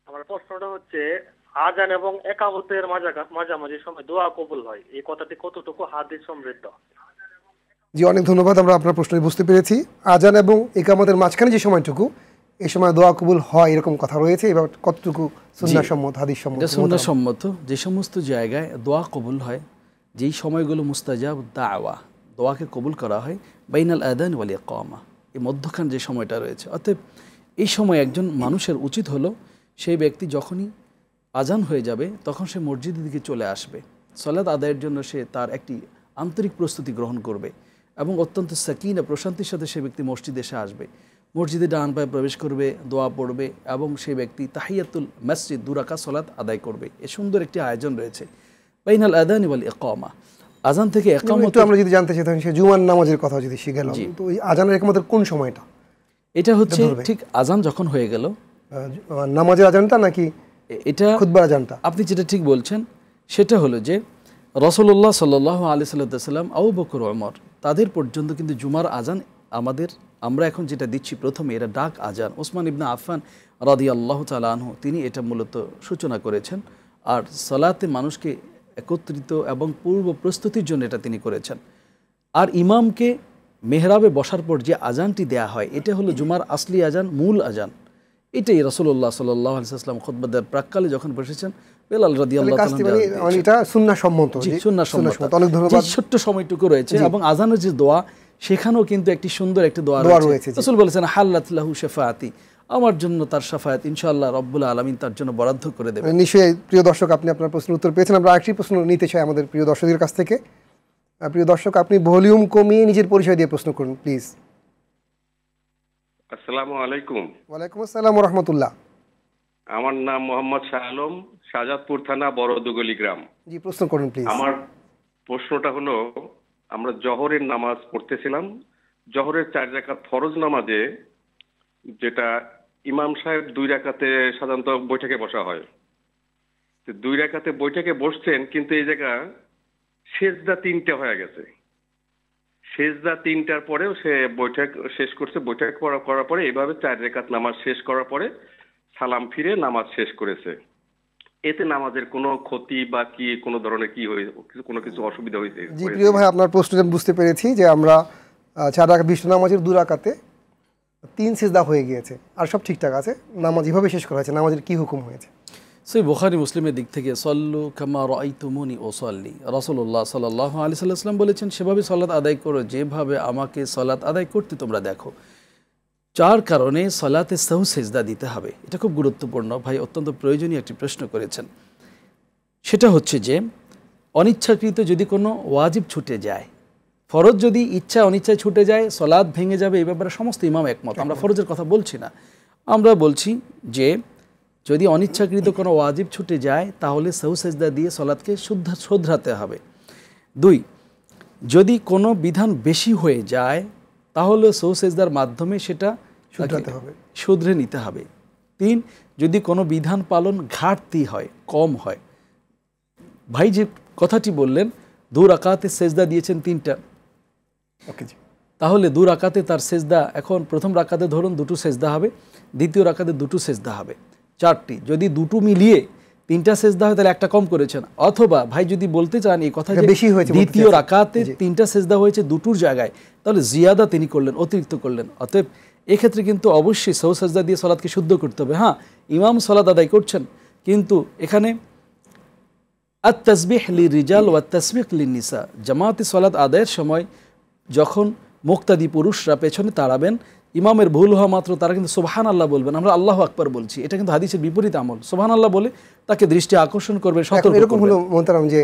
আমার প্রশ্নটা হচ্ছে, আজান এবং একামতের মাঝামাঝি সময় দোয়া কবুল হয়, এই কথাটি কতটুকু হাদিস সমৃদ্ধ? জি, অনেক ধন্যবাদ। আমরা আপনার প্রশ্নটি বুঝতে পেরেছি। আজান এবং ইকামতের মাঝখানে যে সময়টুকু, এই সময় দোয়া কবুল হয় এরকম কথা রয়েছে। এবার কতটুকু সুন্নাহ সম্মত, হাদিস সম্মত? এটা সুন্নাহ সম্মত। যে সমস্ত জায়গায় দোয়া কবুল হয়, যেই সময়গুলো মুস্তাজাব দাওয়া, দোয়াকে কবুল করা হয়, বাইনাল আযান ওয়াল ইকামা, এই মধ্যখান যে সময়টা রয়েছে। অতএব এই সময় একজন মানুষের উচিত হলো, সেই ব্যক্তি যখনই আজান হয়ে যাবে তখন সে মসজিদের দিকে চলে আসবে, সালাত আদায়ের জন্য সে তার একটি আন্তরিক প্রস্তুতি গ্রহণ করবে এবং অত্যন্ত সাকিনা প্রশান্তির সাথে সে ব্যক্তি মসজিদে এসে আসবে। মসজিদে ডান পায়ে প্রবেশ করবে, দোয়া পড়বে এবং সেই ব্যক্তি তাহিয়াতুল মসজিদ 2 রাকাত সালাত আদায় করবে। এ সুন্দর একটি আয়োজন রয়েছে বাইনাল আযান ওয়াল ইকামা। আজান থেকে ইকামত আমরা যদি জানতে চাই তাহলে জুমার নামাজের কথা যদি শিখেলাম, তো এই আজানের ইকামতের কোন সময়টা? এটা হচ্ছে ঠিক আজান যখন হয়ে গেল, নামাজের আজানটা নাকি এটা খুতবার আজানটা? আপনি যেটা ঠিক বলছেন সেটা হলো যে রাসূলুল্লাহ সাল্লাল্লাহু আলাইহি সাল্লাম, আবু বকর, ওমর, তাদের পর্যন্ত কিন্তু জুমার আজান আমরা এখন যেটা দিচ্ছি প্রথমে, এটা ডাক আজান। ওসমান ইবনে আফফান রাদিয়াল্লাহু তাআলা আনহু তিনি এটা মূলত সূচনা করেছেন, আর সালাতে মানুষকে একত্রিত এবং পূর্ব প্রস্তুতির জন্য এটা তিনি করেছেন। আর ইমামকে মেহরাবে বসার পর যে আজানটি দেয়া হয়, এটা হলো জুমার আসলি আজান, মূল আজান। এটাই রাসূলুল্লাহ সাল্লাল্লাহু আলাইহি ওয়াসাল্লাম খুতবা দেওয়ার প্রাক্কালে যখন বসেছেন, বেলাল রাদিয়াল্লাহু তাআলা এটা সুন্নাহ সম্মত। সুন্নাহ সম্মত। অনেক ধন্যবাদ। ছোট্ট সময়টুকু রয়েছে এবং আজানের যে দোয়া, সেখানেও কিন্তু একটি সুন্দর একটি দোয়া রয়েছে। রাসূল বলেছেন, হাল্লাত লাহু শাফাআতি, আমার জন্য তার শাফায়াত ইনশাআল্লাহ রব্বুল আলামিন তার জন্য বরাদ্দ করে দেবেন। নিশ্চয়ই প্রিয় দর্শক, আপনি আপনার প্রশ্নের উত্তর পেয়েছেন। আমরা আরেকটি প্রশ্ন নিতে চাই আমাদের প্রিয় দর্শকদের কাছ থেকে। প্রিয় দর্শক, আপনি ভলিউম কমিয়ে নিজের পরিচয় দিয়ে প্রশ্ন করুন প্লিজ। আসসালামু আলাইকুম। ওয়ালাইকুম আসসালাম ওয়া রাহমাতুল্লাহ। আমার নাম মোহাম্মদ শাহ আলম, শাহজাদপুর থানা বড়দুগলি গ্রাম। জি, প্রশ্ন করুন প্লিজ। আমার প্রশ্নটা হলো, আমরা জহরের নামাজ পড়তেছিলাম, জহরের 4 রাকাত ফরজ নামাজে যেটা ইমাম সাহেব 2 রাকাতে সাধারণত বৈঠকে বসা হয়, 2 রাকাতে বৈঠকে বসছেন, কিন্তু এই জায়গা সেজদা 3টা হয়ে গেছে। সেজদা 3টার পরেও সে বৈঠক শেষ করছে, বৈঠক করার পরে এইভাবে 4 রাকাত নামাজ শেষ করার পরে সালাম ফিরে নামাজ শেষ করেছে। এতে নামাজের কোনো ক্ষতি বা কি কোনো ধরনের কি হয়েছে, কোনো কিছু অসুবিধা হয়েছে? জি প্রিয় ভাই, আপনার প্রশ্নটা বুঝতে পেরেছি যে আমরা 4 রাকাত বিশিষ্ট নামাজের 2 রাকাতে 3 সিজদা হয়ে গিয়েছে, আর সব ঠিকঠাক আছে, নামাজ এভাবে শেষ করা হয়েছে। নামাজের কি হুকুম হয়েছে? সহিহ বুখারী মুসলিমের দিক থেকে সল্লু কামা রাআইতুমুনি উসাল্লি, রাসূলুল্লাহ সাল্লাল্লাহু আলাইহি সাল্লাম বলেছেন, সেভাবে সালাত আদায় করো যেভাবে আমাকে সালাত আদায় করতে তোমরা দেখো। 4 কারণে সালাতে সাহু সেজদা দিতে হবে। এটা খুব গুরুত্বপূর্ণ। ভাই অত্যন্ত প্রয়োজনীয় একটি প্রশ্ন করেছেন। সেটা হচ্ছে যে অনিচ্ছাকৃত যদি কোনো ওয়াজিব ছুটে যায়, ফরজ যদি ইচ্ছা অনিচ্ছায় ছুটে যায়, সালাত ভেঙে যাবে, এই ব্যাপারে সমস্ত ইমাম একমত। আমরা ফরজের কথা বলছি না, আমরা বলছি যে যদি অনিচ্ছাকৃত কোনো ওয়াজিব ছুটে যায় তাহলে সাহু সেজদা দিয়ে সালাতকে শোধরাতে হবে। 2, যদি কোনো বিধান বেশি হয়ে যায় তাহলে সাহু সেজদার মাধ্যমে সেটা শুধরে নিতে হবে। 3, যদি কোনো বিধান পালন ঘাটতি হয়, কম হয়। ভাই যে কথাটি বললেন 2 রাকাতে সেজদা দিয়েছেন 3টা, তাহলে 2 রাকাতে তার সেজদা, এখন প্রথম রাকাতে ধরুন 2টো সেজদা হবে, দ্বিতীয় রাকাতে 2টো সেজদা হবে, 4টি। যদি 2টো মিলিয়ে 3টা সেজদা হয় তাহলে একটা কম করেছেন। অথবা ভাই যদি বলতে চান এই কথা যে দ্বিতীয় রাকাতে 3টা সেজদা হয়েছে 2টোর জায়গায়, তাহলে জিয়াদা তিনি করলেন, অতিরিক্ত করলেন। অতএব এক্ষেত্রে কিন্তু অবশ্যই সাহু সেজদা দিয়ে সালাতকে শুদ্ধ করতে হবে। হ্যাঁ, ইমাম সালাত আদায় করছেন, কিন্তু এখানে আত-তাসবিহ লিরিজাল ওয়া তাসবিক লিন-নিসা, জামাতে সালাত আদায়ের সময় যখন মুক্তাদি পুরুষরা পেছনে দাঁড়াবেন, ইমামের ভুল হওয়া মাত্র তারা কিন্তু সুবহানাল্লাহ বলবেন। আমরা আল্লাহু আকবার বলছি, এটা কিন্তু হাদিসের বিপরীত আমল। সুবহানাল্লাহ বলে তাকে দৃষ্টি আকর্ষণ করবে, সতর্ক করবে। এরকম হলো মোহতারাম যে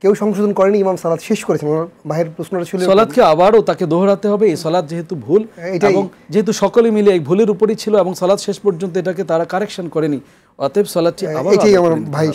কেউ সংশোধন করেনি, ইমাম সালাত শেষ করেছেন, বাহির প্রশ্নটা ছিল সালাতকে আবারও তাকে দোহরাতে হবে। এই সালাত যেহেতু ভুল এবং যেহেতু সকলে মিলে এই ভুলের উপরই ছিল এবং সালাত শেষ পর্যন্ত এটাকে তারা কারেকশন করেনি, অতএব সালাতটি আবার, এটাই আমার ভাই